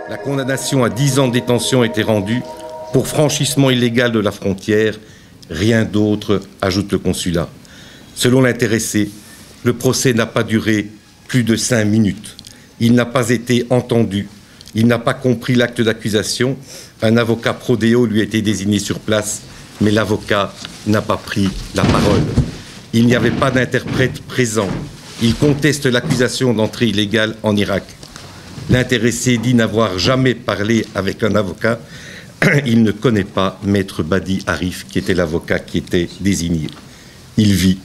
La condamnation à 10 ans de détention a été rendue pour franchissement illégal de la frontière. Rien d'autre, ajoute le consulat. Selon l'intéressé, le procès n'a pas duré plus de 5 minutes. Il n'a pas été entendu. Il n'a pas compris l'acte d'accusation. Un avocat prodéo lui a été désigné sur place, mais l'avocat n'a pas pris la parole. Il n'y avait pas d'interprète présent. Il conteste l'accusation d'entrée illégale en Irak. L'intéressé dit n'avoir jamais parlé avec un avocat. Il ne connaît pas Maître Badi Arif, qui était l'avocat qui était désigné. Il vit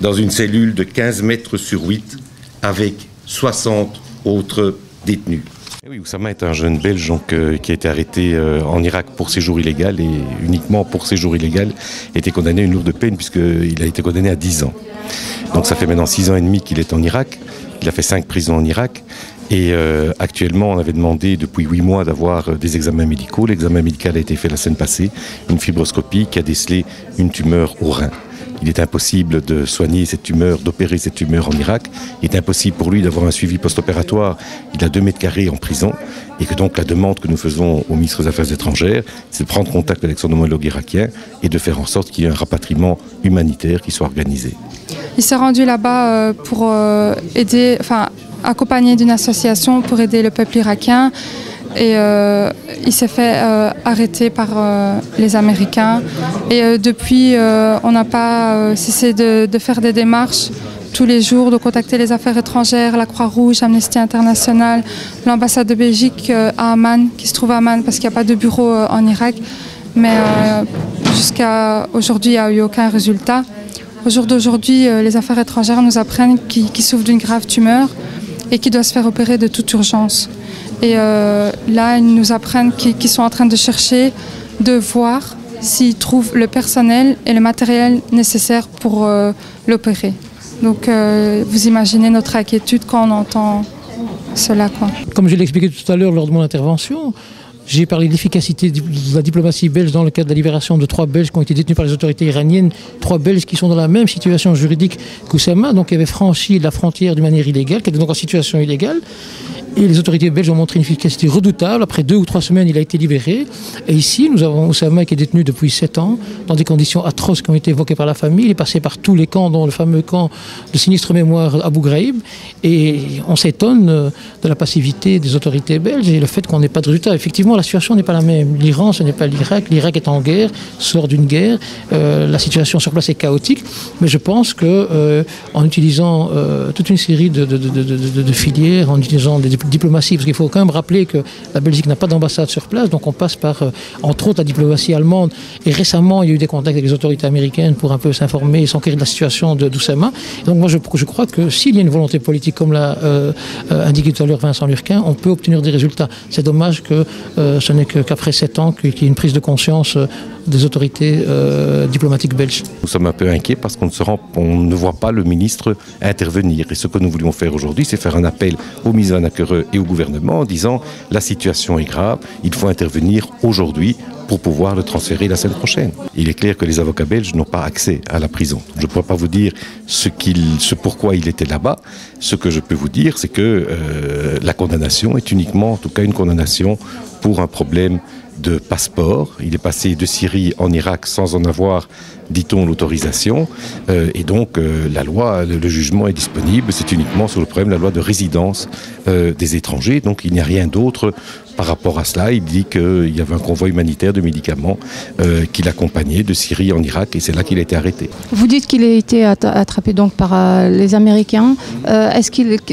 dans une cellule de 15 mètres sur 8 avec 60 autres détenus. Et oui, Oussama est un jeune Belge donc, qui a été arrêté en Irak pour séjour illégal et uniquement pour séjour illégal a été condamné à une lourde peine puisqu'il a été condamné à 10 ans. Donc ça fait maintenant 6 ans et demi qu'il est en Irak. Il a fait 5 prisons en Irak. Et actuellement, on avait demandé depuis 8 mois d'avoir des examens médicaux. L'examen médical a été fait la semaine passée, une fibroscopie qui a décelé une tumeur au rein. Il est impossible de soigner cette tumeur, d'opérer cette tumeur en Irak. Il est impossible pour lui d'avoir un suivi post-opératoire. Il a 2 mètres carrés en prison. Et que donc la demande que nous faisons au ministre des Affaires étrangères, c'est de prendre contact avec son homologue irakien et de faire en sorte qu'il y ait un rapatriement humanitaire qui soit organisé. Il s'est rendu là-bas pour aider, accompagné d'une association pour aider le peuple irakien. Et il s'est fait arrêter par les Américains. Et depuis, on n'a pas cessé de faire des démarches tous les jours, de contacter les affaires étrangères, la Croix-Rouge, Amnesty International, l'ambassade de Belgique à Amman, qui se trouve à Amman parce qu'il n'y a pas de bureau en Irak. Mais jusqu'à aujourd'hui, il n'y a eu aucun résultat. Au jour d'aujourd'hui, les affaires étrangères nous apprennent qu'il souffre d'une grave tumeur et qu'il doit se faire opérer de toute urgence. Et là, ils nous apprennent qu'ils sont en train de chercher, de voir s'ils trouvent le personnel et le matériel nécessaire pour l'opérer. Donc, vous imaginez notre inquiétude quand on entend cela, quoi. Comme je l'ai expliqué tout à l'heure lors de mon intervention, j'ai parlé de l'efficacité de la diplomatie belge dans le cadre de la libération de 3 Belges qui ont été détenus par les autorités iraniennes, 3 Belges qui sont dans la même situation juridique qu'Oussama, donc qui avaient franchi la frontière d'une manière illégale, qui étaient donc en situation illégale. Et les autorités belges ont montré une efficacité redoutable. Après 2 ou 3 semaines, il a été libéré. Et ici, nous avons Oussama qui est détenu depuis 7 ans, dans des conditions atroces qui ont été évoquées par la famille. Il est passé par tous les camps, dont le fameux camp de sinistre mémoire Abu Ghraib. Et on s'étonne de la passivité des autorités belges et le fait qu'on n'ait pas de résultat. Effectivement, la situation n'est pas la même. L'Iran, ce n'est pas l'Irak. L'Irak est en guerre, sort d'une guerre. La situation sur place est chaotique. Mais je pense qu'en utilisant toute une série de filières, en utilisant des diplomatie, parce qu'il faut quand même rappeler que la Belgique n'a pas d'ambassade sur place, donc on passe par, entre autres, la diplomatie allemande. Et récemment, il y a eu des contacts avec les autorités américaines pour un peu s'informer et s'enquérir de la situation d'Oussama. Donc moi, je crois que s'il y a une volonté politique, comme l'a indiqué tout à l'heure Vincent Lurquin, on peut obtenir des résultats. C'est dommage que ce n'est qu'après 7 ans qu'il y ait une prise de conscience des autorités diplomatiques belges. Nous sommes un peu inquiets parce qu'on ne voit pas le ministre intervenir. Et ce que nous voulions faire aujourd'hui, c'est faire un appel au ministre Van Ackere et au gouvernement en disant la situation est grave, il faut intervenir aujourd'hui pour pouvoir le transférer la semaine prochaine. Il est clair que les avocats belges n'ont pas accès à la prison. Je ne pourrais pas vous dire ce pourquoi il était là-bas. Ce que je peux vous dire, c'est que la condamnation est uniquement, en tout cas une condamnation pour un problème de passeport. Il est passé de Syrie en Irak sans en avoir, dit-on, l'autorisation. Et donc, la loi, le jugement est disponible. C'est uniquement sur le problème de la loi de résidence des étrangers. Donc, il n'y a rien d'autre par rapport à cela. Il dit qu'il y avait un convoi humanitaire de médicaments qui l'accompagnait de Syrie en Irak et c'est là qu'il a été arrêté. Vous dites qu'il a été attrapé donc par les Américains.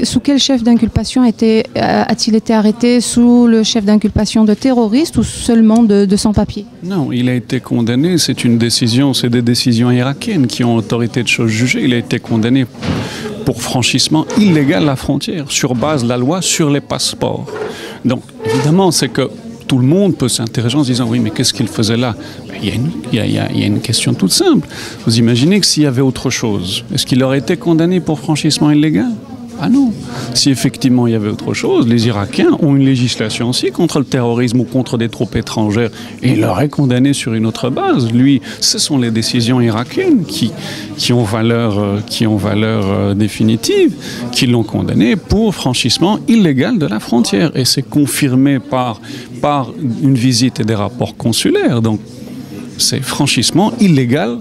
Sous quel chef d'inculpation a-t-il été arrêté? Sous le chef d'inculpation de terroriste ou seulement de sans-papiers? Non, il a été condamné. C'est des décisions irakiennes qui ont autorité de chose jugée. Il a été condamné pour franchissement illégal de la frontière, sur base de la loi sur les passeports. Donc, évidemment, c'est que tout le monde peut s'interroger en se disant « Oui, mais qu'est-ce qu'il faisait là ?» Il y a une question toute simple. Vous imaginez que s'il y avait autre chose, est-ce qu'il aurait été condamné pour franchissement illégal? Ah non. Si effectivement il y avait autre chose, les Irakiens ont une législation aussi contre le terrorisme ou contre des troupes étrangères et il leur est condamné sur une autre base. Lui, ce sont les décisions irakiennes qui ont valeur définitive, qui l'ont condamné pour franchissement illégal de la frontière. Et c'est confirmé par une visite et des rapports consulaires. Donc c'est franchissement illégal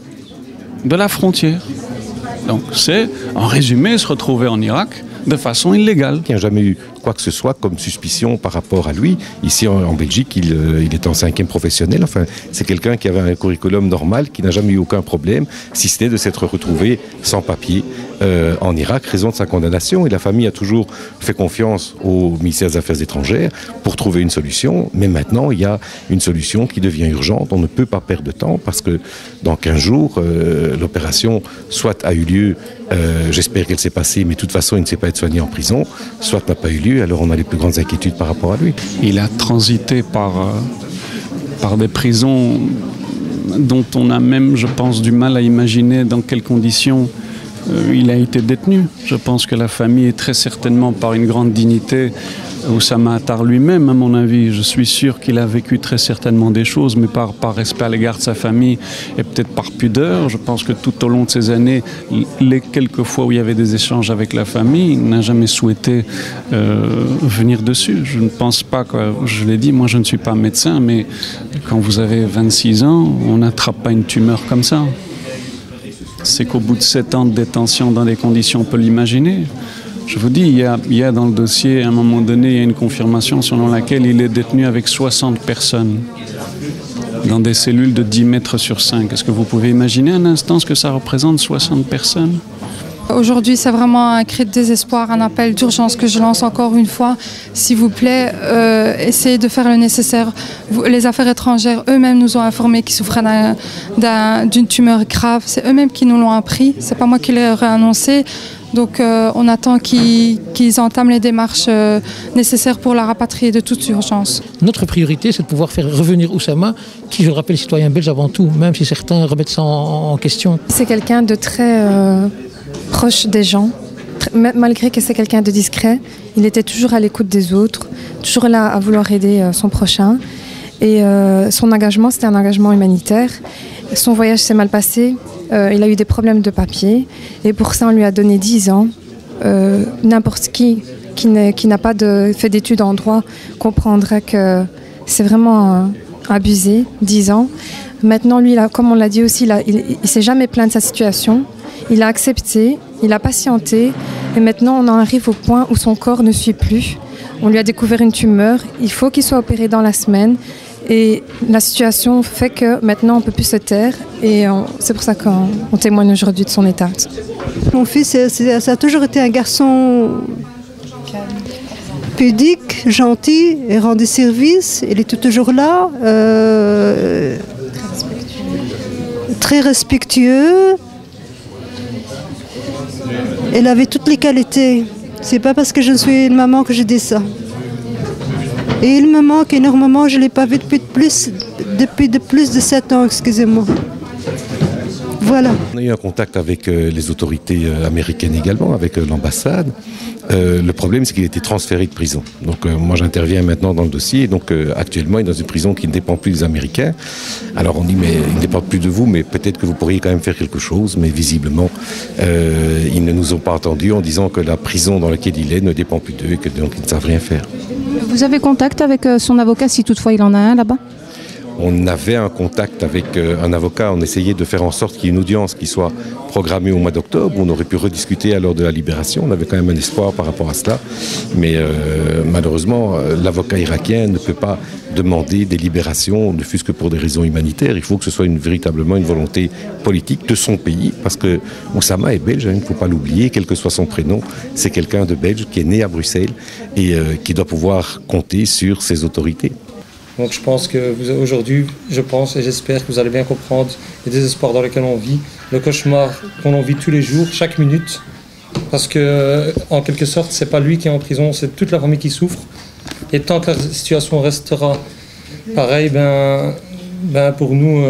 de la frontière. Donc c'est, en résumé, se retrouver en Irak de façon illégale. Il n'y a jamais eu quoi que ce soit comme suspicion par rapport à lui. Ici en Belgique, il est en 5e professionnel. Enfin, c'est quelqu'un qui avait un curriculum normal, qui n'a jamais eu aucun problème, si ce n'est de s'être retrouvé sans papier en Irak, raison de sa condamnation. Et la famille a toujours fait confiance au ministère des Affaires étrangères pour trouver une solution. Mais maintenant, il y a une solution qui devient urgente. On ne peut pas perdre de temps parce que dans 15 jours, l'opération soit a eu lieu, j'espère qu'elle s'est passée, mais de toute façon, il ne sait pas être soigné en prison, soit n'a pas eu lieu. Alors on a les plus grandes inquiétudes par rapport à lui. Il a transité par des prisons dont on a même, je pense, du mal à imaginer dans quelles conditions il a été détenu. Je pense que la famille est très certainement, par une grande dignité, Oussama Attar lui-même, à mon avis, je suis sûr qu'il a vécu très certainement des choses, mais par respect à l'égard de sa famille et peut-être par pudeur. Je pense que tout au long de ces années, les quelques fois où il y avait des échanges avec la famille, il n'a jamais souhaité venir dessus. Je ne pense pas que, je l'ai dit, moi je ne suis pas médecin, mais quand vous avez 26 ans, on n'attrape pas une tumeur comme ça. C'est qu'au bout de 7 ans de détention dans des conditions, on peut l'imaginer. Je vous dis, il y a dans le dossier, à un moment donné, il y a une confirmation selon laquelle il est détenu avec 60 personnes dans des cellules de 10 mètres sur 5. Est-ce que vous pouvez imaginer un instant ce que ça représente, 60 personnes ? Aujourd'hui, c'est vraiment un cri de désespoir, un appel d'urgence que je lance encore une fois. S'il vous plaît, essayez de faire le nécessaire. Les affaires étrangères eux-mêmes nous ont informé qu'ils souffraient d'une tumeur grave. C'est eux-mêmes qui nous l'ont appris. C'est pas moi qui leur ai annoncé. Donc on attend qu'ils entament les démarches nécessaires pour la rapatrier de toute urgence. Notre priorité, c'est de pouvoir faire revenir Oussama, qui, je le rappelle, citoyen belge avant tout, même si certains remettent ça en question. C'est quelqu'un de très proche des gens, malgré que c'est quelqu'un de discret. Il était toujours à l'écoute des autres, toujours là à vouloir aider son prochain. Et son engagement, c'était un engagement humanitaire. Son voyage s'est mal passé. Il a eu des problèmes de papier et pour ça on lui a donné 10 ans. N'importe qui n'a pas fait d'études en droit comprendrait que c'est vraiment abusé, 10 ans. Maintenant lui, comme on l'a dit aussi, il ne s'est jamais plaint de sa situation. Il a accepté, il a patienté et maintenant on en arrive au point où son corps ne suit plus. On lui a découvert une tumeur, il faut qu'il soit opéré dans la semaine. Et la situation fait que maintenant on ne peut plus se taire et c'est pour ça qu'on témoigne aujourd'hui de son état. Mon fils, ça a toujours été un garçon pudique, gentil, et rendait service. Il était toujours là, très respectueux. Il avait toutes les qualités. C'est pas parce que je suis une maman que je dis ça. Et il me manque énormément, je ne l'ai pas vu depuis plus de 7 ans, excusez-moi. Voilà. On a eu un contact avec les autorités américaines également, avec l'ambassade. Le problème, c'est qu'il a été transféré de prison. Donc moi, j'interviens maintenant dans le dossier. Donc actuellement, il est dans une prison qui ne dépend plus des Américains. Alors on dit, mais il ne dépend plus de vous, mais peut-être que vous pourriez quand même faire quelque chose. Mais visiblement, ils ne nous ont pas entendus en disant que la prison dans laquelle il est ne dépend plus d'eux et que donc ils ne savent rien faire. Vous avez contact avec son avocat, si toutefois il en a un là-bas ? On avait un contact avec un avocat, on essayait de faire en sorte qu'il y ait une audience qui soit programmée au mois d'octobre. On aurait pu rediscuter à l'heure de la libération, on avait quand même un espoir par rapport à cela. Mais malheureusement, l'avocat irakien ne peut pas demander des libérations, ne fût-ce que pour des raisons humanitaires. Il faut que ce soit véritablement une volonté politique de son pays, parce que Oussama est belge, il ne faut pas l'oublier, quel que soit son prénom. C'est quelqu'un de belge qui est né à Bruxelles et qui doit pouvoir compter sur ses autorités. Donc je pense que aujourd'hui, je pense et j'espère que vous allez bien comprendre le désespoir dans lequel on vit, le cauchemar qu'on vit tous les jours, chaque minute, parce que en quelque sorte, c'est pas lui qui est en prison, c'est toute la famille qui souffre. Et tant que la situation restera pareille, pour nous,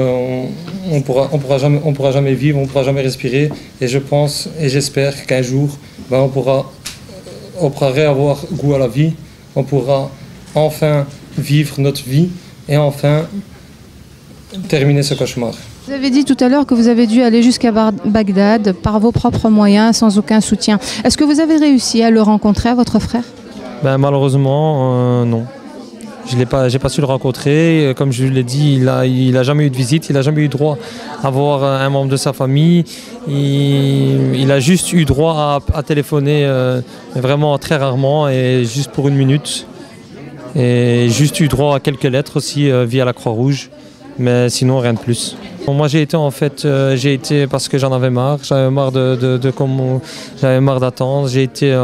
on pourra jamais vivre, on pourra jamais respirer. Et je pense et j'espère qu'un jour, on pourra on pourra réavoir goût à la vie, on pourra enfin vivre notre vie et enfin terminer ce cauchemar. Vous avez dit tout à l'heure que vous avez dû aller jusqu'à Bagdad par vos propres moyens, sans aucun soutien. Est-ce que vous avez réussi à le rencontrer, à votre frère? Malheureusement, non. J'ai pas su le rencontrer. Comme je l'ai dit, il a jamais eu de visite, il n'a jamais eu droit à voir un membre de sa famille. Il a juste eu droit à téléphoner vraiment très rarement et juste pour 1 minute. Et juste eu droit à quelques lettres aussi via la Croix-Rouge, mais sinon rien de plus. Moi j'ai été parce que j'en avais marre, j'avais marre j'avais marre d'attendre, j'étais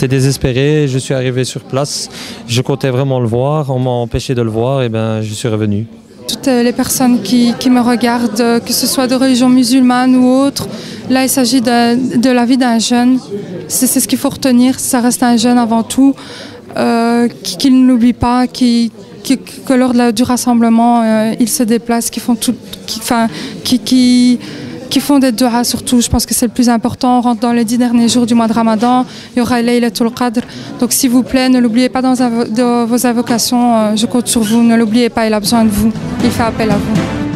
désespéré, je suis arrivé sur place, je comptais vraiment le voir, on m'a empêché de le voir et je suis revenu. Toutes les personnes qui me regardent, que ce soit de religion musulmane ou autre, là il s'agit de la vie d'un jeune, c'est ce qu'il faut retenir, ça reste un jeune avant tout, qu'il n'oublie pas, que lors du rassemblement, ils se déplacent, qui font des duas surtout. Je pense que c'est le plus important. On rentre dans les 10 derniers jours du mois de Ramadan. Il y aura Laylatul Qadr. Donc s'il vous plaît, ne l'oubliez pas dans vos invocations. Je compte sur vous. Ne l'oubliez pas, il a besoin de vous. Il fait appel à vous.